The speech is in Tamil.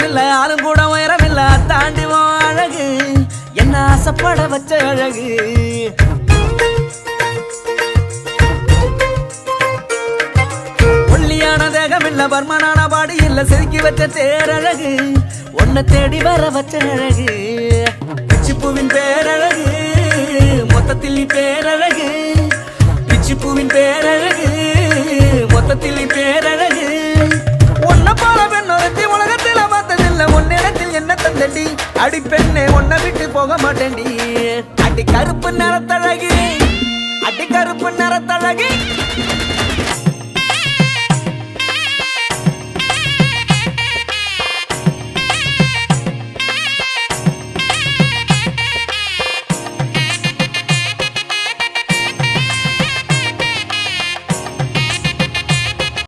இல்ல ஆளும் கூட உயரம் இல்ல தாண்டிவோம் அழகு என்ன ஆசைப்பட வச்ச அழகு ஒல்லியான தேகம் இல்ல பர்மனான பாடி இல்ல செதுக்கி வச்ச தேரழகு உன்னை தேடி வர வச்ச அழகு பிச்சிப்பூவின் பேரழகு மொத்தத்தில் நீ பேரழகு பிச்சிப்பூவின் பேரழகு மொத்தத்தில் நீ பேரழகு உன்னை போல பெண்ணொருத்தி உலகத்தில் பார்த்ததில்லை உன்னிடத்தில் என்ன தந்தடி அடி பெண்ணே உன்னை விட்டு போக மாட்டேன்டி அடி கருப்பு நிறத்தழகு அடி கருப்பு நிறத்தழகு